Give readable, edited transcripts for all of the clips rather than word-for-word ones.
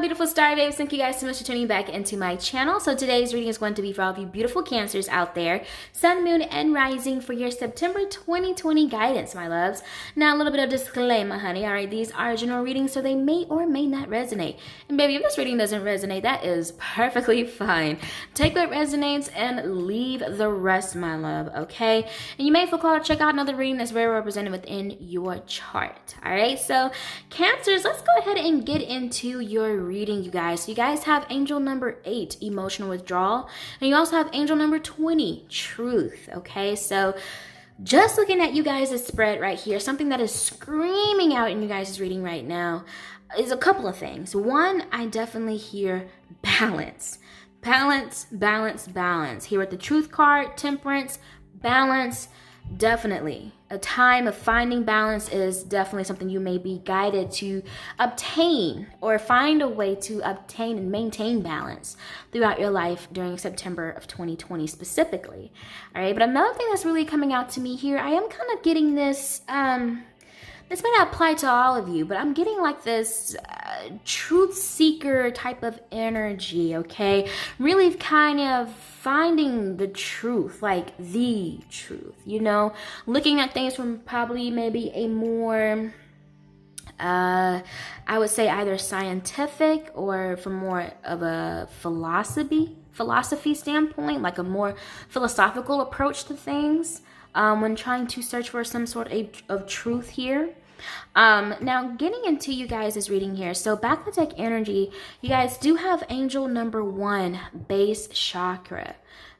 beautiful star babes. Thank you guys so much for tuning back into my channel. So today's reading is going to be for all of you beautiful Cancers out there, Sun, Moon, and Rising for your September 2020 guidance, my loves. Now, a little bit of disclaimer, honey. All right, these are general readings, so they may or may not resonate. And baby, if this reading doesn't resonate, that is perfectly fine. Take what resonates and leave the rest, my love, okay? And you may feel called to check out another reading that's very represented within your chart. All right, so Cancers, let's go ahead and get into your reading, you guys. So you guys have angel number 8, emotional withdrawal, and you also have angel number 20, truth. Okay, so just looking at you guys' spread right here, something that is screaming out in you guys' reading right now is a couple of things. One, I definitely hear balance. Balance, balance, balance. Here with the truth card, temperance, balance. Definitely a time of finding balance is definitely something you may be guided to obtain, or find a way to obtain and maintain balance throughout your life during September of 2020 specifically. All right, but another thing that's really coming out to me here, I am kind of getting this this may not apply to all of you, but I'm getting like this truth seeker type of energy, okay? Really kind of finding the truth, like the truth, you know? Looking at things from probably maybe a more, I would say either scientific or from more of a philosophy standpoint, like a more philosophical approach to things. When trying to search for some sort of truth here. Now getting into you guys' reading here. So back to deck energy, you guys do have angel number 1, base chakra.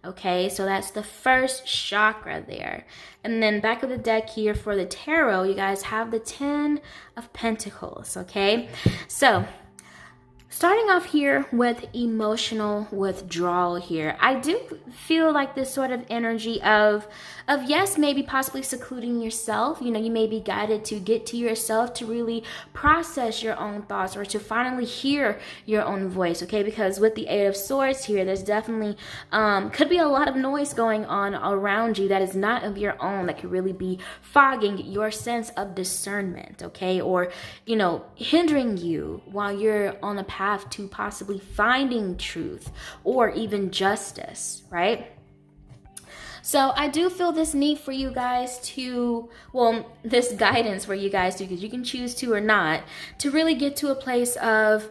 Okay, so that's the first chakra there. And then back of the deck here for the tarot, you guys have the 10 of Pentacles. Okay, so starting off here with emotional withdrawal here, I do feel like this sort of energy of yes, maybe possibly secluding yourself. You know, you may be guided to get to yourself to really process your own thoughts, or to finally hear your own voice, okay? Because with the 8 of Swords here, there's definitely could be a lot of noise going on around you that is not of your own, that could really be fogging your sense of discernment, okay? Or, you know, hindering you while you're on a path to possibly finding truth or even justice, right? So I do feel this need for you guys to, well, this guidance for you guys to, because you can choose to or not, to really get to a place of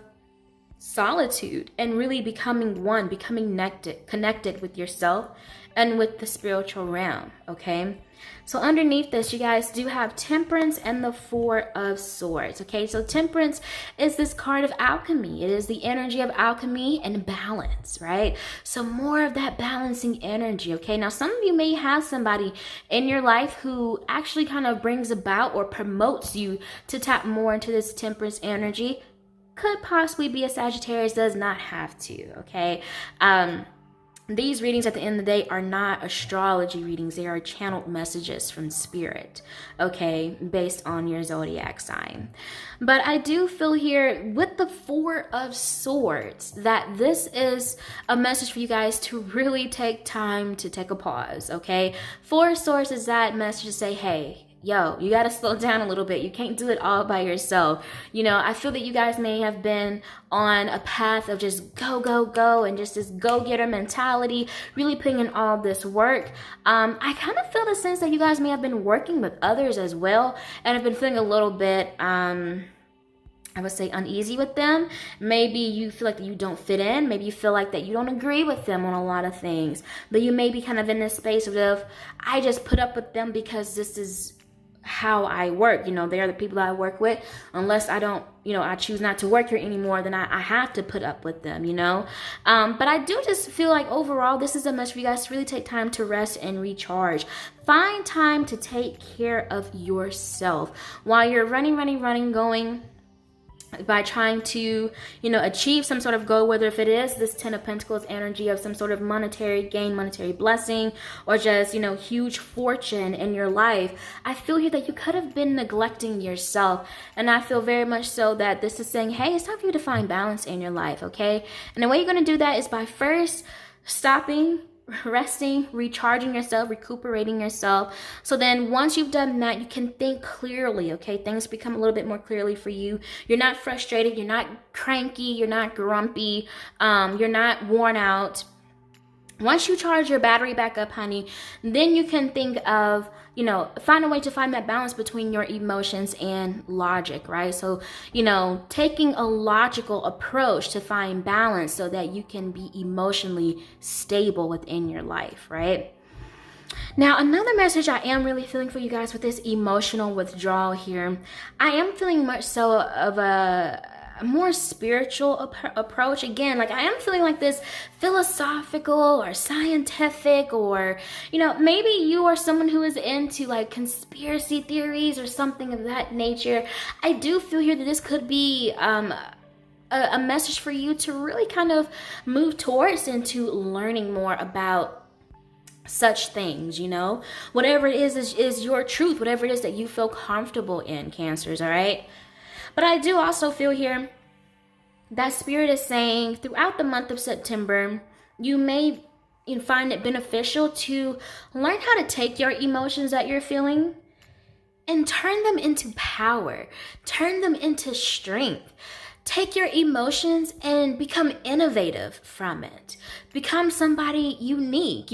solitude and really becoming one, becoming connected with yourself and with the spiritual realm, okay? So underneath this, you guys do have Temperance and the 4 of Swords, okay? So Temperance is this card of alchemy. It is the energy of alchemy and balance, right? So more of that balancing energy, okay? Now, some of you may have somebody in your life who actually kind of brings about or promotes you to tap more into this Temperance energy. Could possibly be a Sagittarius, does not have to, okay? These readings at the end of the day are not astrology readings. They are channeled messages from spirit, okay, based on your zodiac sign. But I do feel here with the 4 of Swords that this is a message for you guys to really take time to take a pause, okay? 4 of Swords is that message to say, hey, yo, you got to slow down a little bit. You can't do it all by yourself. You know, I feel that you guys may have been on a path of just go, go, go, and just this go-getter mentality, really putting in all this work. I kind of feel the sense that you guys may have been working with others as well, and have been feeling a little bit, I would say, uneasy with them. Maybe you feel like that you don't fit in. Maybe you feel like that you don't agree with them on a lot of things. But you may be kind of in this space of, I just put up with them because this is how I work. You know, they're the people that I work with. Unless I don't, you know, I choose not to work here anymore, then I have to put up with them, you know. But I do just feel like overall, this is a message for you guys to really take time to rest and recharge. Find time to take care of yourself while you're running, going by trying to, you know, achieve some sort of goal, whether if it is this 10 of Pentacles energy of some sort of monetary gain, monetary blessing, or just, you know, huge fortune in your life. I feel here that you could have been neglecting yourself, and I feel very much so that this is saying, hey, it's time for you to find balance in your life, okay? And the way you're going to do that is by first stopping resting, recharging yourself, recuperating yourself. So then once you've done that, you can think clearly, okay? Things become a little bit more clearly for you. You're not frustrated, you're not cranky, you're not grumpy, you're not worn out. Once you charge your battery back up, honey, then you can think of, find a way to find that balance between your emotions and logic, right? So, taking a logical approach to find balance so that you can be emotionally stable within your life, right? Now, another message I am really feeling for you guys with this emotional withdrawal here, I am feeling much so of a more spiritual approach. Again, like I am feeling like this philosophical or scientific, or maybe you are someone who is into like conspiracy theories or something of that nature. I do feel here that this could be a message for you to really kind of move towards into learning more about such things, whatever it is your truth, whatever it is that you feel comfortable in, Cancers, all right? But I do also feel here that Spirit is saying throughout the month of September, you may find it beneficial to learn how to take your emotions that you're feeling and turn them into power, turn them into strength. Take your emotions and become innovative from it. Become somebody unique.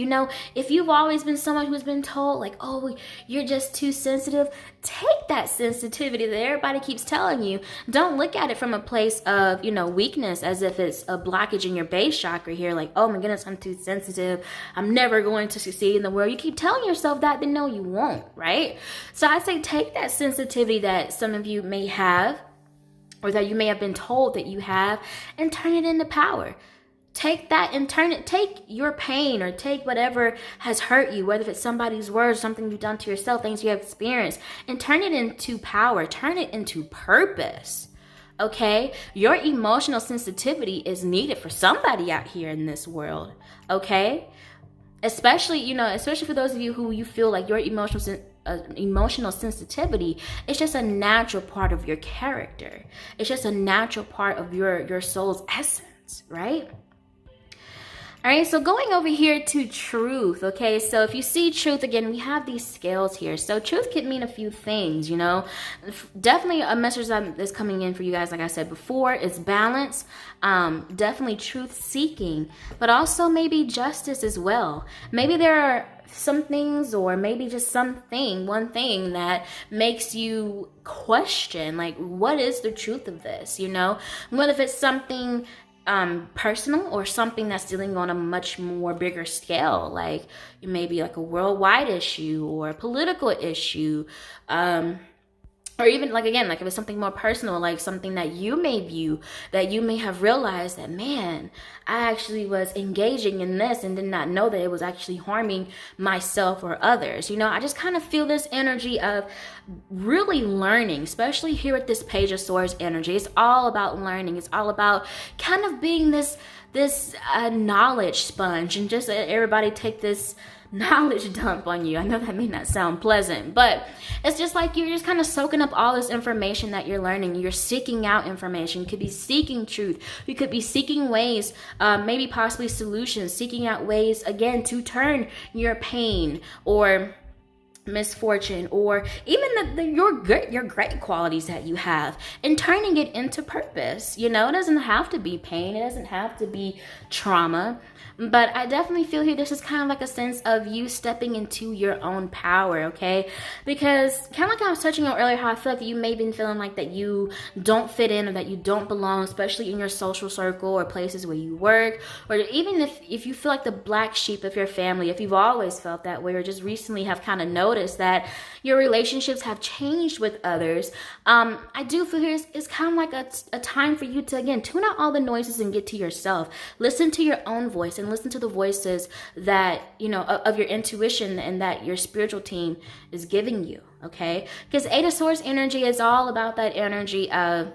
If you've always been someone who's been told like, oh, you're just too sensitive, take that sensitivity that everybody keeps telling you. Don't look at it from a place of, weakness, as if it's a blockage in your base chakra here. Like, oh my goodness, I'm too sensitive. I'm never going to succeed in the world. You keep telling yourself that, then no, you won't, right? So I say take that sensitivity that some of you may have, or that you may have been told that you have, and turn it into power. Take that and take your pain, or take whatever has hurt you, whether it's somebody's words, something you've done to yourself, things you have experienced, and turn it into power, turn it into purpose. Okay? Your emotional sensitivity is needed for somebody out here in this world. Okay? Especially for those of you who you feel like your emotional sensitivity, it's just a natural part of your character. It's just a natural part of your soul's essence, right? All right, so going over here to truth, okay? So if you see truth, again, we have these scales here. So truth can mean a few things, Definitely a message that is coming in for you guys, like I said before, is balance. Definitely truth-seeking, but also maybe justice as well. Maybe there are some things, or maybe just one thing that makes you question, like, what is the truth of this, Whether if it's something personal, or something that's dealing on a much more bigger scale, like maybe like a worldwide issue or a political issue, or even like if it's something more personal, like something that you may view, that you may have realized that, man, I actually was engaging in this and did not know that it was actually harming myself or others. I just kind of feel this energy of really learning, especially here with this Page of Swords energy. It's all about learning. It's all about kind of being this knowledge sponge, and just everybody take this knowledge dump on you. I know that may not sound pleasant, but it's just like you're just kind of soaking up all this information that you're learning. You're seeking out information. You could be seeking truth. You could be seeking ways, maybe possibly solutions, seeking out ways, again, to turn your pain or misfortune, or even your great qualities that you have, and turning it into purpose. It doesn't have to be pain. It doesn't have to be trauma. But I definitely feel here this is kind of like a sense of you stepping into your own power, okay? Because kind of like I was touching on earlier, how I feel like you may have been feeling like that you don't fit in, or that you don't belong, especially in your social circle or places where you work, or even if you feel like the black sheep of your family, if you've always felt that way, or just recently have kind of noticed that your relationships have changed with others. I do feel here it's kind of like a time for you to, again, tune out all the noises and get to yourself. Listen to your own voice, and listen to the voices that, of your intuition, and that your spiritual team is giving you, okay? Because Eight of Swords energy is all about that energy of,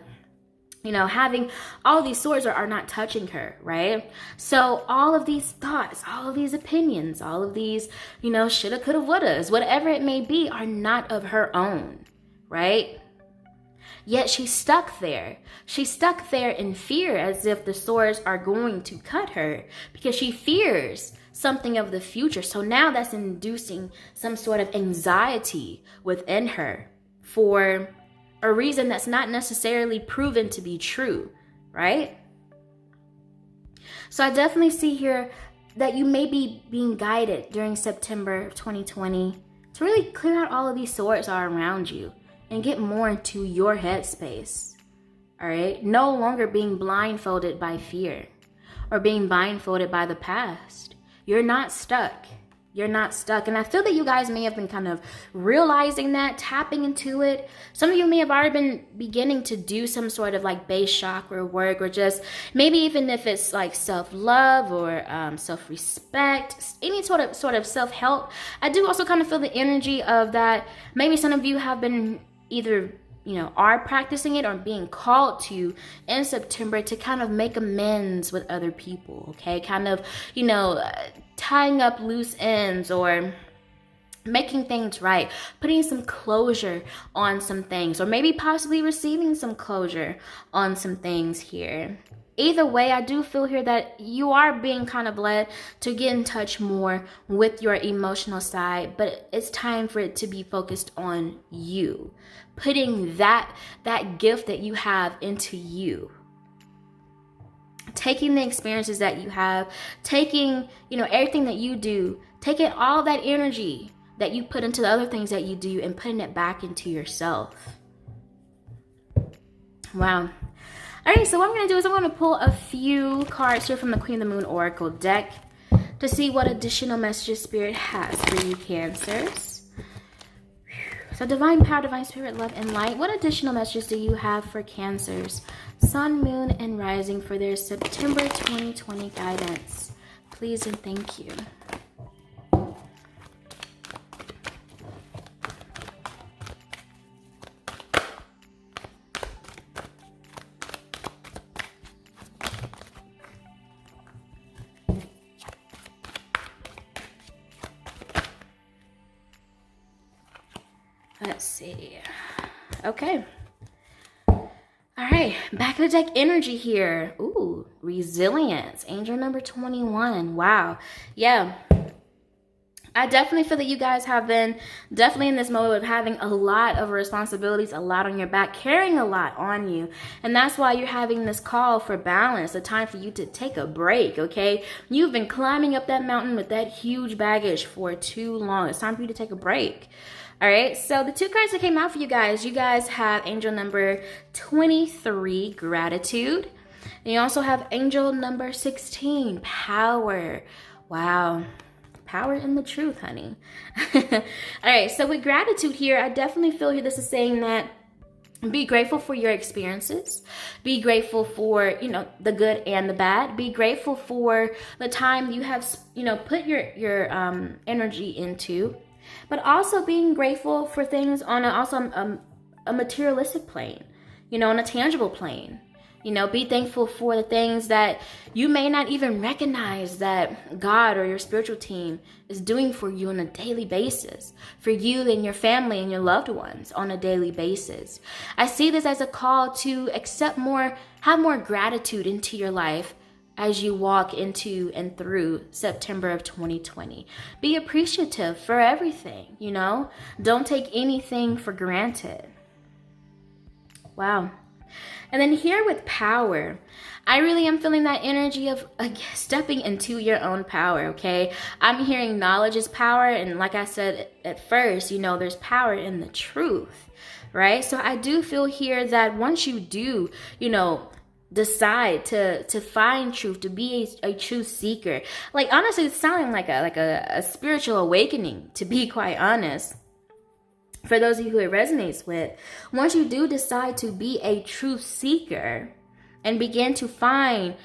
having all these swords are not touching her, right? So all of these thoughts, all of these opinions, all of these, shoulda, coulda, wouldas, whatever it may be, are not of her own, right? Yet she's stuck there. She's stuck there in fear, as if the swords are going to cut her, because she fears something of the future. So now that's inducing some sort of anxiety within her for a reason that's not necessarily proven to be true, right? So I definitely see here that you may be being guided during September of 2020 to really clear out all of these swords are around you and get more into your headspace. All right? No longer being blindfolded by fear or being blindfolded by the past. You're not stuck. You're not stuck. And I feel that you guys may have been kind of realizing that, tapping into it. Some of you may have already been beginning to do some sort of like base chakra work, or just maybe even if it's like self-love or self-respect, any sort of self-help. I do also kind of feel the energy of that. Maybe some of you have been either, are practicing it or being called to in September to kind of make amends with other people, okay? Kind of, tying up loose ends or making things right, putting some closure on some things, or maybe possibly receiving some closure on some things here. Either way, I do feel here that you are being kind of led to get in touch more with your emotional side, but it's time for it to be focused on you, putting that gift that you have into you. Taking the experiences that you have, taking, everything that you do, taking all that energy that you put into the other things that you do and putting it back into yourself. Wow. All right, so what I'm going to do is I'm going to pull a few cards here from the Queen of the Moon Oracle deck to see what additional messages Spirit has for you, Cancers. So divine power, divine spirit, love, and light. What additional messages do you have for Cancers, Sun, Moon, and Rising for their September 2020 guidance? Please and thank you. Let's see. Okay. All right. Back of the deck energy here. Ooh, resilience. Angel number 21. Wow. Yeah. I definitely feel that you guys have been definitely in this mode of having a lot of responsibilities, a lot on your back, carrying a lot on you. And that's why you're having this call for balance, a time for you to take a break, okay? You've been climbing up that mountain with that huge baggage for too long. It's time for you to take a break. All right, so the two cards that came out for you guys have angel number 23, gratitude. And you also have angel number 16, power. Wow, power in the truth, honey. All right, so with gratitude here, I definitely feel here this is saying that be grateful for your experiences. Be grateful for, the good and the bad. Be grateful for the time you have, put your energy into. But also being grateful for things on a materialistic plane, on a tangible plane. Be thankful for the things that you may not even recognize that God or your spiritual team is doing for you on a daily basis, for you and your family and your loved ones on a daily basis. I see this as a call to accept more, have more gratitude into your life as you walk into and through September of 2020. Be appreciative for everything, Don't take anything for granted. Wow. And then here with power, I really am feeling that energy of stepping into your own power, okay? I'm hearing knowledge is power. And like I said at first, there's power in the truth, right? So I do feel here that once you do, decide to find truth, to be a truth seeker. Like, honestly, it's sounding like a spiritual awakening, to be quite honest. For those of you who it resonates with, once you do decide to be a truth seeker and begin to find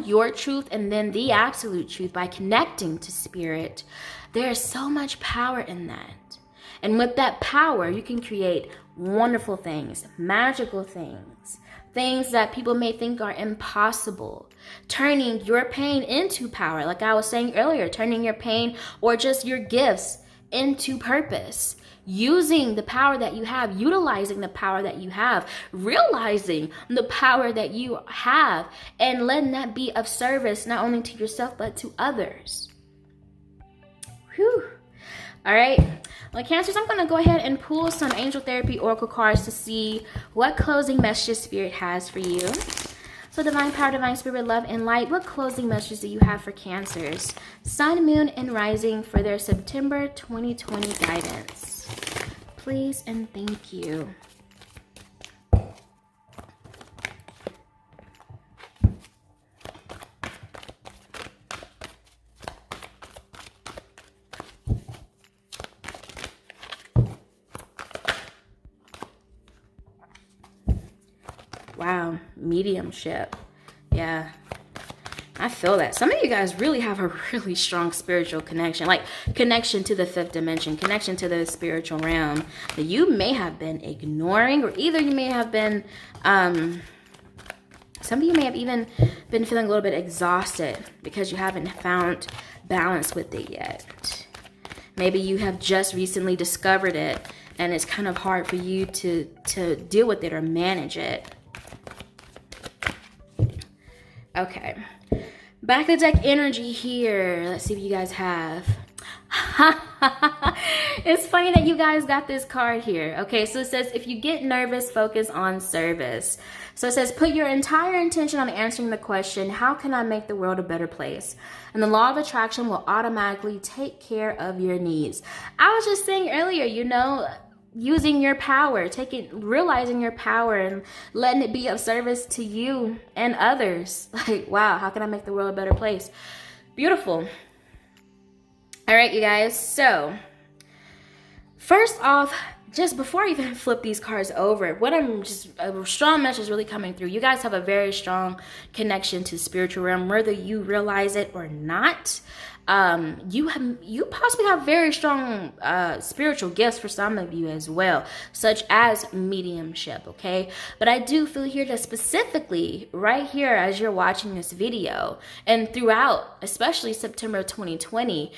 your truth and then the absolute truth by connecting to spirit, there is so much power in that. And with that power, you can create wonderful things, magical things, things that people may think are impossible, turning your pain into power. Like I was saying earlier, turning your pain or just your gifts into purpose, using the power that you have, utilizing the power that you have, realizing the power that you have, and letting that be of service not only to yourself, but to others. Whew. All right. Well, Cancers, I'm going to go ahead and pull some Angel Therapy Oracle cards to see what closing messages Spirit has for you. So Divine Power, Divine Spirit, Love, and Light, what closing messages do you have for Cancers? Sun, Moon, and Rising for their September 2020 guidance. Please and thank you. Wow, mediumship. Yeah, I feel that. Some of you guys really have a really strong spiritual connection, like connection to the fifth dimension, connection to the spiritual realm that you may have been ignoring, or either you may have been, some of you may have even been feeling a little bit exhausted because you haven't found balance with it yet. Maybe you have just recently discovered it and it's kind of hard for you to deal with it or manage it. Okay, back of the deck energy here. Let's see what you guys have. It's funny that you guys got this card here. Okay, so it says, if you get nervous, focus on service. So it says, put your entire intention on answering the question, how can I make the world a better place? And the law of attraction will automatically take care of your needs. I was just saying earlier, you know, using your power, realizing your power and letting it be of service to you and others. Like, wow, how can I make the world a better place? Beautiful. All right, you guys. So first off, just before I even flip these cards over, what I'm just a strong message really coming through. You guys have a very strong connection to the spiritual realm, whether you realize it or not. You possibly have very strong spiritual gifts for some of you as well, such as mediumship, okay? But I do feel here that specifically right here as you're watching this video and throughout, especially September 2020,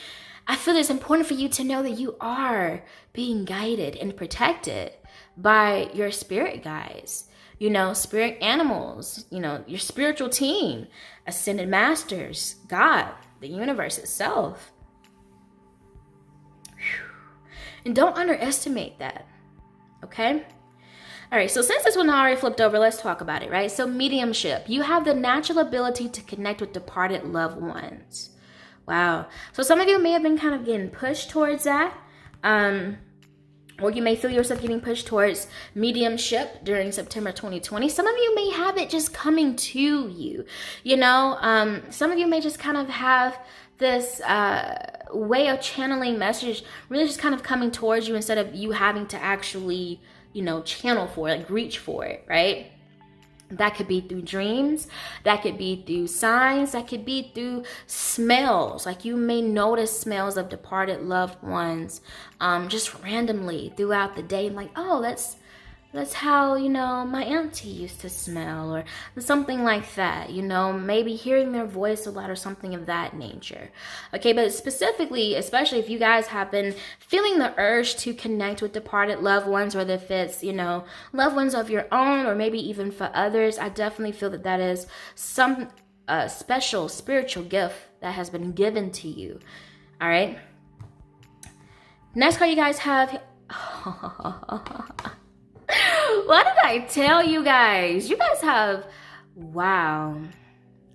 I feel it's important for you to know that you are being guided and protected by your spirit guides, you know, spirit animals, you know, your spiritual team, ascended masters, God, the universe itself. And don't underestimate that, okay? All right, so since this one already flipped over, let's talk about it, right? So mediumship, you have the natural ability to connect with departed loved ones. Wow. So some of you may have been kind of getting pushed towards that. Or you may feel yourself getting pushed towards mediumship during September 2020. Some of you may have it just coming to you. You know, some of you may just kind of have this way of channeling message really just kind of coming towards you instead of you having to actually, you know, channel for it, like reach for it, right? That could be through dreams, that could be through signs, that could be through smells. Like you may notice smells of departed loved ones just randomly throughout the day. Like, oh, that's how, you know, my auntie used to smell, or something like that, you know, maybe hearing their voice a lot or something of that nature. Okay, but specifically, especially if you guys have been feeling the urge to connect with departed loved ones, whether if it's, you know, loved ones of your own or maybe even for others, I definitely feel that that is some special spiritual gift that has been given to you. All right. Next card you guys have. What did I tell you guys? You guys have, wow.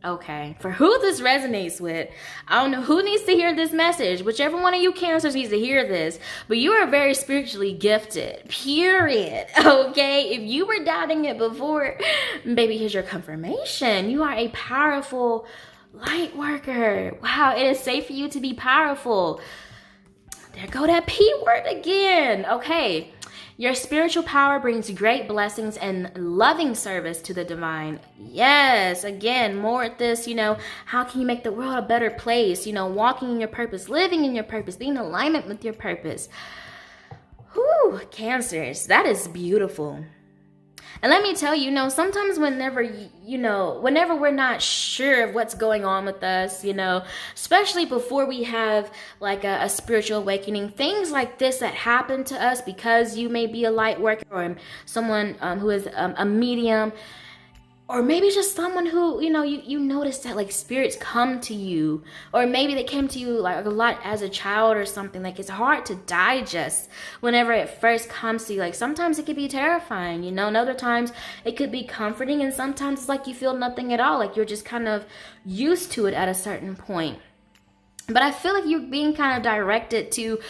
Okay, for who this resonates with, I don't know who needs to hear this message. Whichever one of you Cancers needs to hear this, but you are very spiritually gifted, period. Okay, if you were doubting it before, baby, here's your confirmation. You are a powerful light worker. Wow, it is safe for you to be powerful. There go that P word again. Okay. Your spiritual power brings great blessings and loving service to the divine. Yes, again, more at this, you know, how can you make the world a better place? You know, walking in your purpose, living in your purpose, being in alignment with your purpose. Whew, Cancers, that is beautiful. And let me tell you, you know, sometimes whenever we're not sure of what's going on with us, you know, especially before we have like a spiritual awakening, things like this that happen to us because you may be a light worker or someone who is a medium, or maybe just someone who, you know, you notice that like spirits come to you, or maybe they came to you like a lot as a child or something. Like it's hard to digest whenever it first comes to you. Like sometimes it could be terrifying, you know, and other times it could be comforting, and sometimes it's like you feel nothing at all, like you're just kind of used to it at a certain point. But I feel like you're being kind of directed to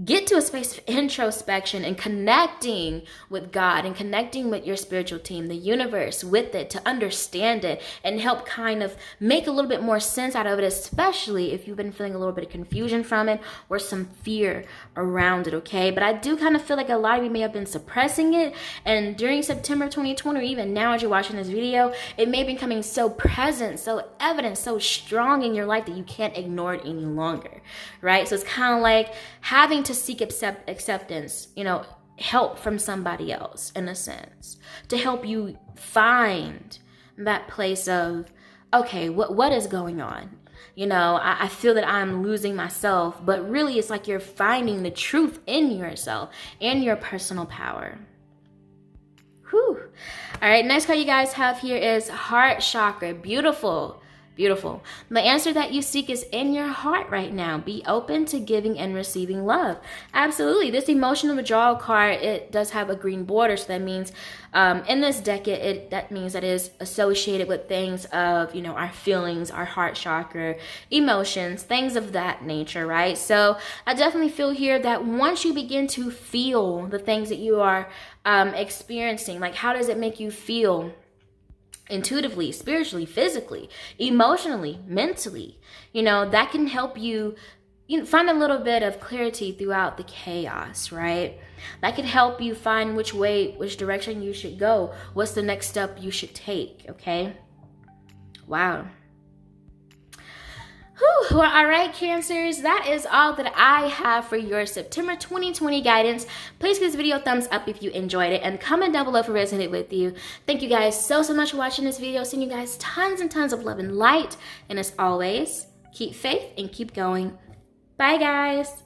get to a space of introspection and connecting with God and connecting with your spiritual team, the universe, with it, to understand it and help kind of make a little bit more sense out of it, especially if you've been feeling a little bit of confusion from it or some fear around it, okay? But I do kind of feel like a lot of you may have been suppressing it, and during September 2020, or even now as you're watching this video, it may be becoming so present, so evident, so strong in your life that you can't ignore it any longer, right? So it's kind of like having to seek acceptance, you know, help from somebody else, in a sense, to help you find that place of, okay, what is going on? You know, I feel that I'm losing myself, but really it's like you're finding the truth in yourself and your personal power. Whew. All right, next card you guys have here is heart chakra. Beautiful. Beautiful. The answer that you seek is in your heart right now. Be open to giving and receiving love. Absolutely. This emotional withdrawal card, it does have a green border. So that means in this deck, that means that it is associated with things of, you know, our feelings, our heart chakra, emotions, things of that nature, right? So I definitely feel here that once you begin to feel the things that you are experiencing, like how does it make you feel? Intuitively, spiritually, physically, emotionally, mentally, you know, that can help you, find a little bit of clarity throughout the chaos, right? That can help you find which direction you should go. What's the next step you should take, okay? Wow. Whew. Well, all right, Cancers, that is all that I have for your September 2020 guidance. Please give this video a thumbs up if you enjoyed it, and comment down below if it resonated with you. Thank you guys so much for watching this video. Sending you guys tons and tons of love and light. And as always, keep faith and keep going. Bye, guys.